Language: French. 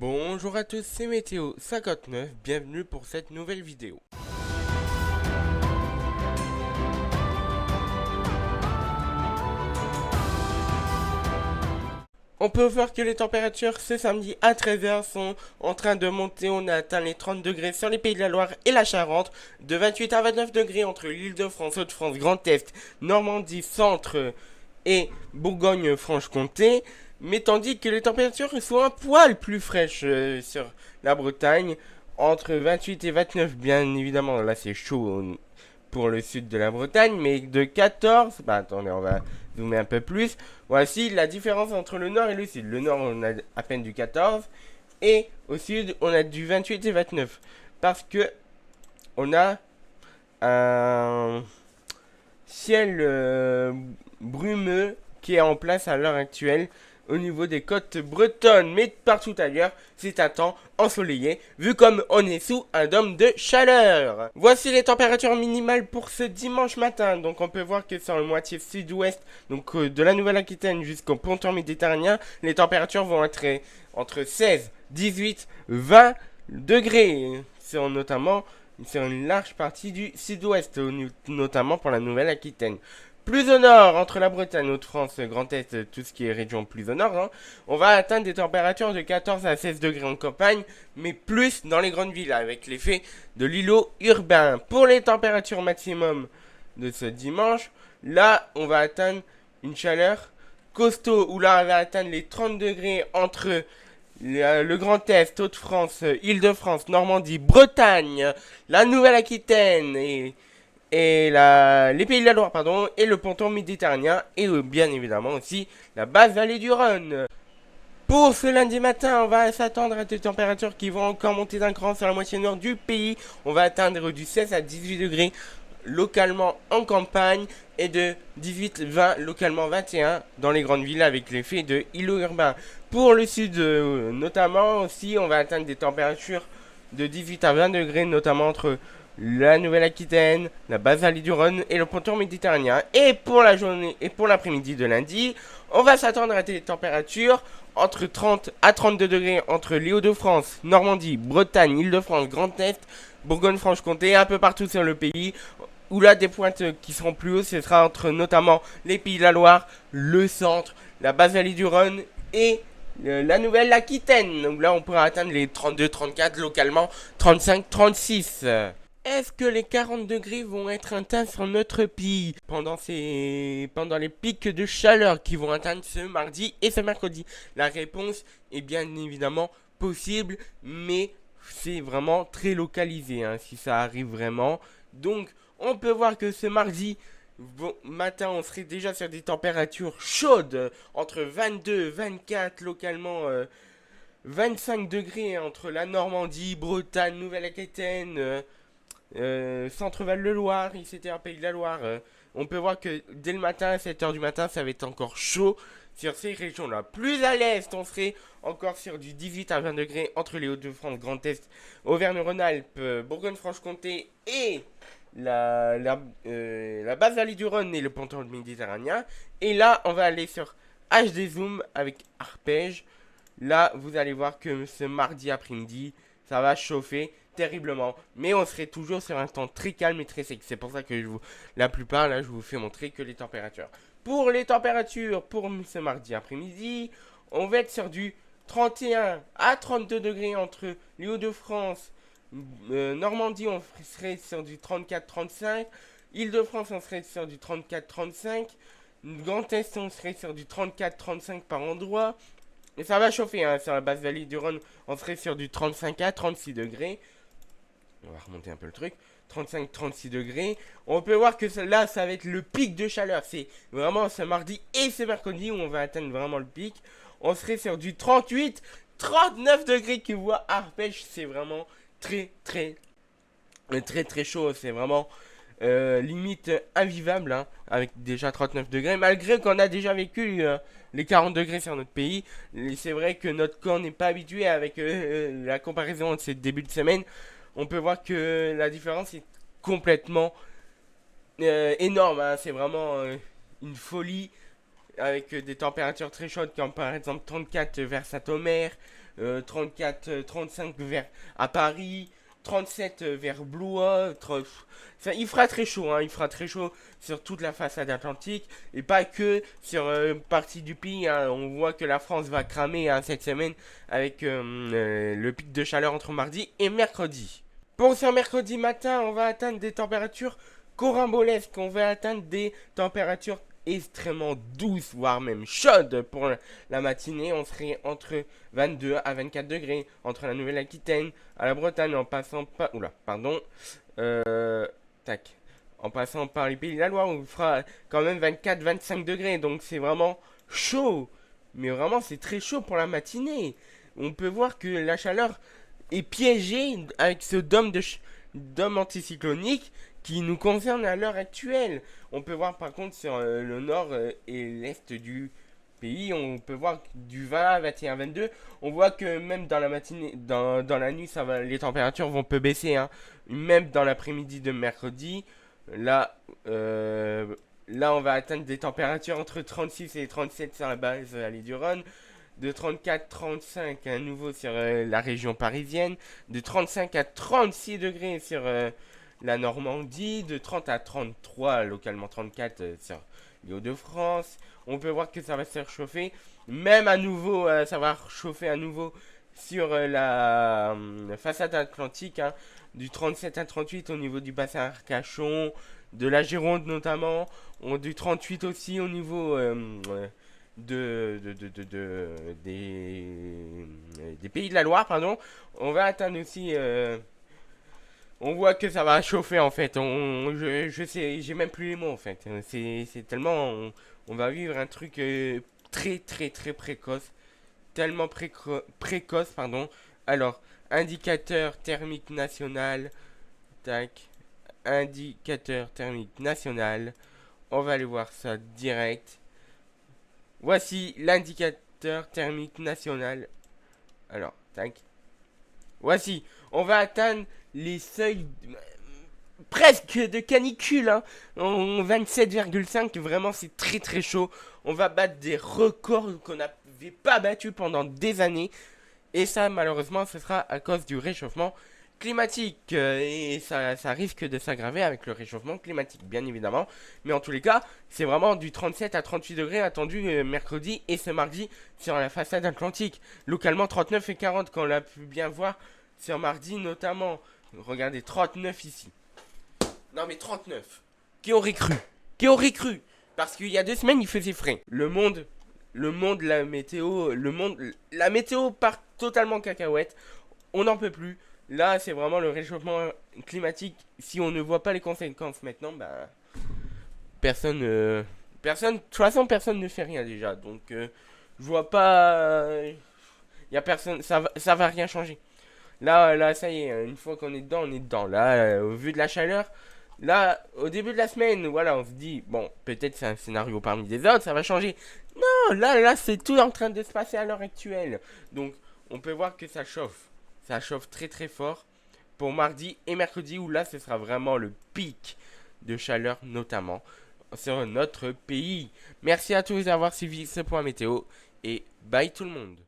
Bonjour à tous, c'est Météo 59, bienvenue pour cette nouvelle vidéo. On peut voir que les températures ce samedi à 13h sont en train de monter. On a atteint les 30 degrés sur les Pays de la Loire et la Charente, de 28 à 29 degrés entre l'Île-de-France, Hauts-de-France, Grand Est, Normandie, Centre et Bourgogne-Franche-Comté. Mais tandis que les températures sont un poil plus fraîches sur la Bretagne, entre 28 et 29 bien évidemment. Là c'est chaud pour le sud de la Bretagne, mais de 14, attendez, on va zoomer un peu plus. Voici la différence entre le nord et le sud. Le nord, on a à peine du 14, et au sud, on a du 28 et 29. Parce que on a un ciel brumeux qui est en place à l'heure actuelle au niveau des côtes bretonnes, mais partout ailleurs, c'est un temps ensoleillé, vu comme on est sous un dôme de chaleur. Voici les températures minimales pour ce dimanche matin. Donc on peut voir que sur le moitié sud-ouest, donc de la Nouvelle-Aquitaine jusqu'au ponton méditerranéen, les températures vont être entre 16, 18, 20 degrés, notamment sur une large partie du sud-ouest, notamment pour la Nouvelle-Aquitaine. Plus au nord, entre la Bretagne, Haute-France, Grand Est, tout ce qui est région plus au nord, on va atteindre des températures de 14 à 16 degrés en campagne, mais plus dans les grandes villes, avec l'effet de l'îlot urbain. Pour les températures maximum de ce dimanche, là, on va atteindre une chaleur costaud, où là, on va atteindre les 30 degrés entre le Grand Est, Hauts-de-France, Île-de-France, Normandie, Bretagne, la Nouvelle-Aquitaine et les Pays de la Loire, pardon, et le ponton méditerranéen, et bien évidemment aussi la basse vallée du Rhône. Pour ce lundi matin, on va s'attendre à des températures qui vont encore monter d'un cran sur la moitié nord du pays. On va atteindre du 16 à 18 degrés localement en campagne et de 18-20 localement 21 dans les grandes villes avec l'effet de îlot urbain. Pour le sud notamment aussi, on va atteindre des températures de 18 à 20 degrés notamment entre la Nouvelle-Aquitaine, la basse vallée du Rhône et le ponton méditerranéen. Et pour la journée et pour l'après-midi de lundi, on va s'attendre à des températures entre 30 à 32 degrés entre les Hauts-de-France, Normandie, Bretagne, Île-de-France, Grand Est, Bourgogne-Franche-Comté, un peu partout sur le pays. Où là, des pointes qui seront plus hautes, ce sera entre notamment les Pays de la Loire, le centre, la basse vallée du Rhône et la Nouvelle-Aquitaine. Donc là, on pourra atteindre les 32, 34, localement 35, 36. Est-ce que les 40 degrés vont être atteints sur notre pays pendant les pics de chaleur qui vont atteindre ce mardi et ce mercredi? La réponse est bien évidemment possible, mais c'est vraiment très localisé si ça arrive vraiment. Donc, on peut voir que ce mardi matin, on serait déjà sur des températures chaudes, entre 22, 24, localement 25 degrés entre la Normandie, Bretagne, Nouvelle-Aquitaine, Centre-Val de Loire, etc., Pays de la Loire. On peut voir que dès le matin, à 7h du matin, ça va être encore chaud sur ces régions-là. Plus à l'est, on serait encore sur du 18 à 20 degrés entre les Hauts-de-France, Grand Est, Auvergne-Rhône-Alpes, Bourgogne-Franche-Comté et la basse vallée du Rhône et le ponton méditerranéen. Et là, on va aller sur HD Zoom avec arpège. Là, vous allez voir que ce mardi après-midi, ça va chauffer terriblement. Mais on serait toujours sur un temps très calme et très sec. C'est pour ça que la plupart, là, je vous fais montrer que les températures. Pour les températures, pour ce mardi après-midi, on va être sur du 31 à 32 degrés entre les Hauts-de-France, Normandie, on serait sur du 34-35. Île-de-France, on serait sur du 34-35. Grand Est, on serait sur du 34-35 par endroit. Et ça va chauffer, sur la basse vallée du Rhône, on serait sur du 35 à 36 degrés. On va remonter un peu le truc. 35-36 degrés. On peut voir que là, ça va être le pic de chaleur. C'est vraiment ce mardi et ce mercredi où on va atteindre vraiment le pic. On serait sur du 38-39 degrés qui voit arpège. C'est vraiment très très chaud. C'est vraiment limite invivable avec déjà 39 degrés. Malgré qu'on a déjà vécu les 40 degrés sur notre pays. C'est vrai que notre corps n'est pas habitué avec la comparaison de ces débuts de semaine. On peut voir que la différence est complètement énorme. C'est vraiment une folie avec des températures très chaudes comme par exemple 34 vers Saint-Omer, 34, 35 vers à Paris, 37 vers Blois. Il fera très chaud, hein, il fera très chaud sur toute la façade atlantique et pas que sur une partie du pays. Hein. On voit que la France va cramer hein, cette semaine avec le pic de chaleur entre mardi et mercredi. Pour ce mercredi matin, on va atteindre des températures corrambolesques. On va atteindre des températures extrêmement douces, voire même chaudes pour la matinée. On serait entre 22 à 24 degrés entre la Nouvelle-Aquitaine à la Bretagne en passant par... Oula, pardon. Tac. En passant par les Pays de la Loire, on fera quand même 24-25 degrés. Donc c'est vraiment chaud. Mais vraiment, c'est très chaud pour la matinée. On peut voir que la chaleur est piégée avec ce dôme anticyclonique qui nous concerne à l'heure actuelle. On peut voir par contre sur le nord et l'est du pays, on peut voir du 20 à 21, 22. On voit que même dans la matinée, dans la nuit, ça va, les températures vont peu baisser. Hein. Même dans l'après-midi de mercredi, là, là, on va atteindre des températures entre 36 et 37 sur la base vallée du Rhône, de 34-35 à nouveau sur la région parisienne, de 35 à 36 degrés sur la Normandie, de 30 à 33, localement 34 sur les Hauts-de-France. On peut voir que ça va se réchauffer, même à nouveau, ça va chauffer à nouveau sur la façade atlantique, hein, du 37 à 38 au niveau du bassin Arcachon, de la Gironde notamment, du 38 aussi au niveau des Pays de la Loire, pardon. On va atteindre aussi... on voit que ça va chauffer en fait. Je sais, j'ai même plus les mots en fait. C'est tellement... On va vivre un truc très très très précoce. Tellement précoce, pardon. Alors, indicateur thermique national. Tac. Indicateur thermique national. On va aller voir ça direct. Voici l'indicateur thermique national. Alors, tac. Voici, on va atteindre les seuils presque de canicule. Hein. 27,5, vraiment c'est très très chaud. On va battre des records qu'on n'avait pas battus pendant des années. Et ça, malheureusement, ce sera à cause du réchauffement climatique. Et ça risque de s'aggraver avec le réchauffement climatique, bien évidemment. Mais en tous les cas, c'est vraiment du 37 à 38 degrés attendu mercredi et ce mardi sur la façade atlantique. Localement, 39 et 40, qu'on l'a pu bien voir sur mardi notamment. Regardez, 39 ici. Non mais 39. Qui aurait cru? Qui aurait cru? Parce qu'il y a 2 semaines, il faisait frais. La météo part totalement en cacahuète. On n'en peut plus. Là, c'est vraiment le réchauffement climatique. Si on ne voit pas les conséquences maintenant, bah, de toute façon, personne ne fait rien déjà. Donc, je vois pas, y a personne, ça va rien changer. Là, ça y est, une fois qu'on est dedans, on est dedans. Là, au vu de la chaleur, là, au début de la semaine, voilà, on se dit, bon, peut-être c'est un scénario parmi des autres, ça va changer. Non, là, c'est tout en train de se passer à l'heure actuelle. Donc, on peut voir que ça chauffe. Ça chauffe très très fort pour mardi et mercredi où là, ce sera vraiment le pic de chaleur, notamment sur notre pays. Merci à tous d'avoir suivi ce point météo et bye tout le monde.